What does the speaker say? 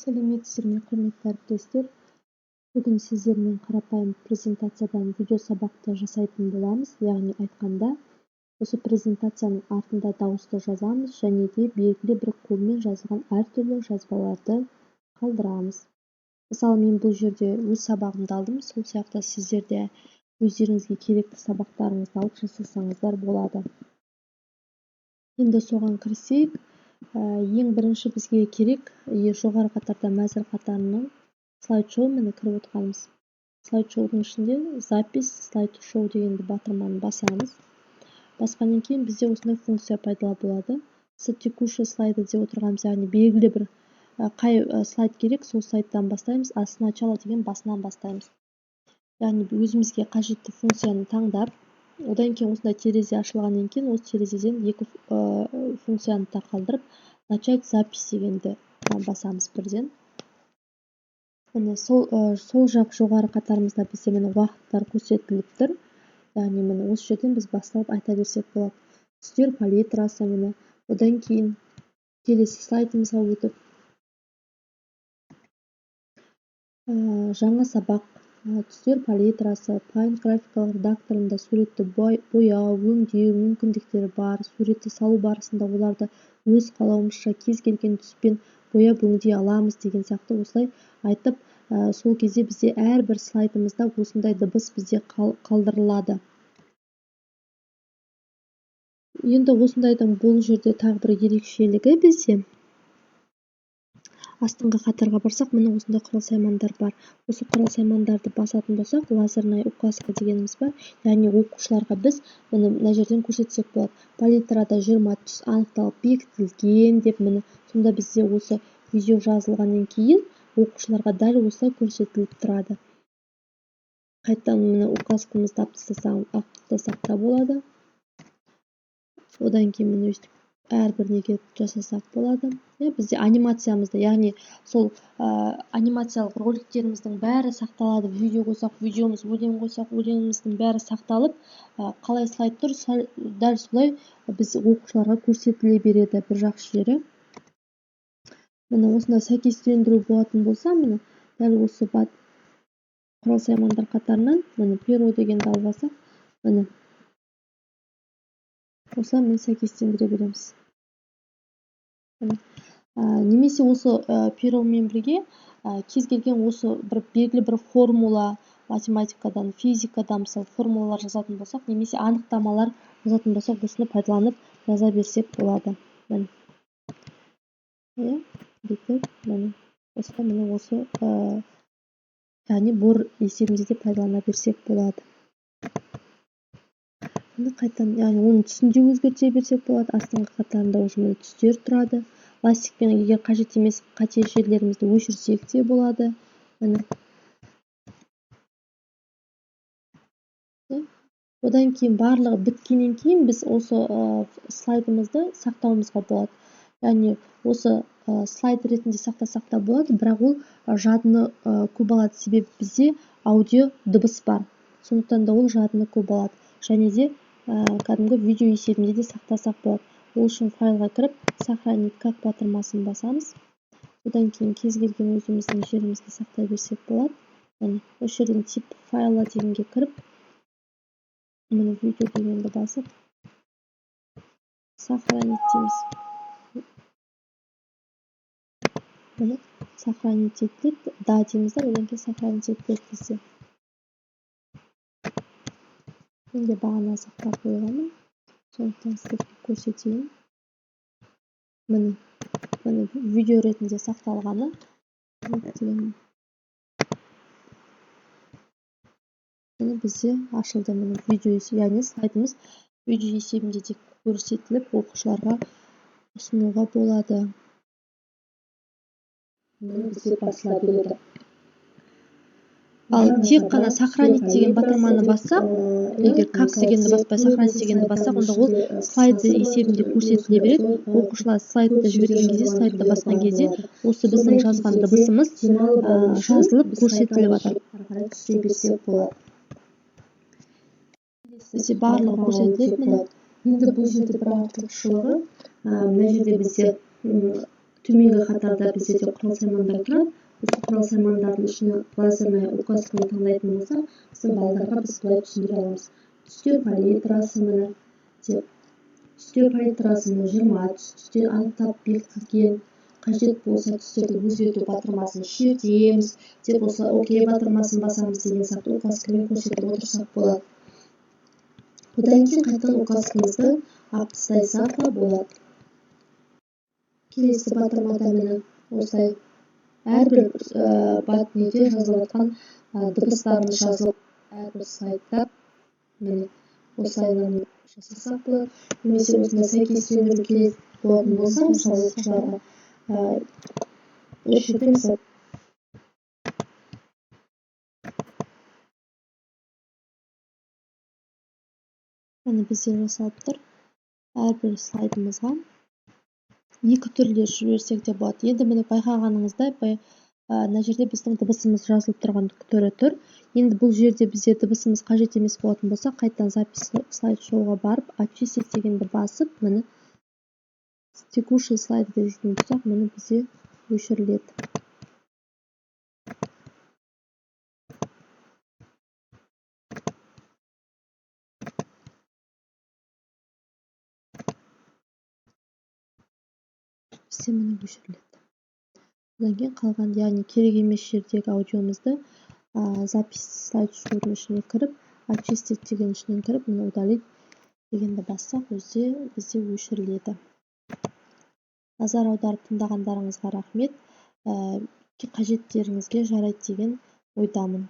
Сәлеметсіздер ме, құрметті әріптестер. Бүгін сіздермен қарапайым презентациядан видео сабақты жасайтын боламыз. Яғни айтқанда, осы презентацияның артында дауысты жазамыз және де белгілі бір қолмен жазылған әртүрлі жазбаларды қалдырамыз. Мысалы, мен бұл жерде өз сабағымды алдым, сол сияқты сіздер де өздеріңізге керекті сабақтарыңызды алып жасасаңыздар болады. Енді соған кірісейік. Ең бірінші бізге керек жоғары қатарда мәзір қатарының слайд-шоу міне кіріп отырғанымыз. Слайд-шоудың ішінде запись слайд-шоу дегенді батырманы басамыз. Басқаннан кейін бізде осындай функция пайда болады. С текущий слайды деп отырғанымыз, яғни белгілі бір қай слайд керек, сол слайдтан бастаймыз, а сначала деген басынан бастаймыз. Яғни өзімізге қажетті функцияны таңдап, одан кейін осындай терезе ашылғаннан кейін осы терезеден екі функцияны қалдырып, начать запись дегенді басамыз бірден. Міне сол жақ жоғары қатарымызда бізде міне уақыттар көрсетіліп тұр. Яғни міне осы жерден біз басталып айта берсек болады. Түстер палитрасы міне. Одан кейін келесі слайдымызға өтіп, жаңа сабақ, түстер палитрасы, Paint графикалық редакторында суретті бояу, өңдеу мүмкіндіктері бар. Суретті салу барысында оларды өз қалауымызша кез келген түспен бояп өңдей аламыз деген сияқты осылай айтып, сол кезде бізде әрбір слайдымызда осындай дыбыс бізде қалдырылады. Енді осындайдың бұл жерде тағы бір ерекшелігі бізде. Астыңғы қатарға барсақ, міне осындай құрал-саймандар бар. Осы құрал-саймандарды басатын болсақ, лазерная указка дегеніміз бар. Яғни оқушыларға біз мына жерден көрсетсек болады. Палитрада 20 түс анықталып бекітілген деп міне. Сонда бізде осы видео жазылғаннан кейін оқушыларға дәл осылай көрсетіліп тұрады. Қайттан міне указкамызды алып тастасақ та болады. Одан кейін міне өйстіп әрбір неге жасасақ болады. Бізде анимациямызды, яғни сол анимациялық роликтеріміздің бәрі сақталады. Видео қойсақ, видеомыз, өлең қойсақ, өлеңіміздің бәрі сақталып, қалай слайд тұр, дәл солай біз оқушыларға көрсетіле береді. Bir жақсы жері. Міне осындай сәйкестендіру болатын болса, міне дәл осы құрал-саймандар қатарынан міне перо дегенді алып алсақ, міне осылай мен сәйкестендіре береміз. Немесе осы перомен бірге кез келген осы белгілі бір формула, математикадан, физикадан мысалы формулалар жазатын болсақ, немесе анықтамалар жазатын болсақ, осыны пайдаланып жаза берсек болады. Осы яғни бор есебінде де пайдалана берсек болады. Қайтан, яғни оның түсінде өзгерте берсек болады. Астыңғы қатарында уже түстер тұрады. Ластикпен егер қажет емес қате жерлерімізді өшірсек те болады. Одан кейін барлығы біткеннен кейін біз осы слайдымызды сақтауымызға болады. Яғни осы слайд ретінде сақтасақ та болады, бірақ ол жадыны көп алады, себебі бізде аудио дыбыс бар. Сондықтан да ол жадыны көп алады. Және де кәдімгі видео есебінде де сақтасақ болады. Ол үшін файлға кіріп, сохранить как батырмасын басамыз. Одан кейін кез келген өзіміздің жерімізге сақтай берсек болады. Осы жерден тип файла дегенге кіріп, міне видео дегенді басып, сохранить дейміз. Міне сохранить етіледі, да дейміз, одан кейін сохранить етіледі бізде. Менде бағана сақтап қойғанмын. Сондықтан сіздерге көрсетейін. Міне видео ретінде сақталғаны. Міне бізде ашылды видео, яғни слайдымыз видео есебінде де көрсетіліп, оқушыларға ұсынуға болады. Бізде басыла береді. Ал тек қана сохранить деген батырманы бассақ, егер как дегенді баспай, сохранить дегенді бассақ, онда ол слайды есебінде көрсетіле береді. Оқушылар слайдты жіберген кезде, слайдты басқан кезде, осы біздің жазған дыбысымыз жазылып көрсетіліп жатады. Бізде барлығы көрсетіледі. Енді бұл жерде бір артықшылығы, мына жерде бізде төменгі қатарда бізде де құрал саймандар тұрады. Осы құрал саймандардың ішіне лазерная указканы таңдайтын болсақ, біздің балаларға біз былай түсіндіре аламыз. Түстер палитрасы міне деп. Түстер палитрасы 20 түсте анықтап бекітілген. Қажет болса түстерді өзгерту батырмасын шертеміз, деп болса окей батырмасын басамыз деген сияқты указкамен көрсетіп отырсақ болады. Одан кейін қайтадан указкамызды алып тастасақ та болады. Келесі батырмада міне осылай әрбір неде жазылып жатқан дыбыстарымыз жазылып, әрбір слайдта міне осылай жасасақ болады. Немесе осындай сәйкестендіру керек болатын болса, мысалы оқушыларға осы жерде мысалы міне бізде жасалып тұр. Әрбір слайдымызға екі түрде жіберсек те болады. Енді міне байқағаныңыздай, мына жерде біздің дыбысымыз жазылып тұрған түрі тұр. Енді бұл жерде бізде дыбысымыз қажет емес болатын болса, қайтадан запись слайд-шоуға барып, очистить дегенді басып, міне текущий слайды дейтін болсақ, міне бізде өшіріледі. Бізде міне өшіріледі. Одан кейін қалған, яғни керек емес жердегі аудиомызды запись слайд-шоудың ішіне кіріп, очистить деген ішінен кіріп, міне удалить дегенді бассақ, бізде өшіріледі. Назар аударып тыңдағандарыңызға рахмет. Қажеттеріңізге жарайды деген ойдамын.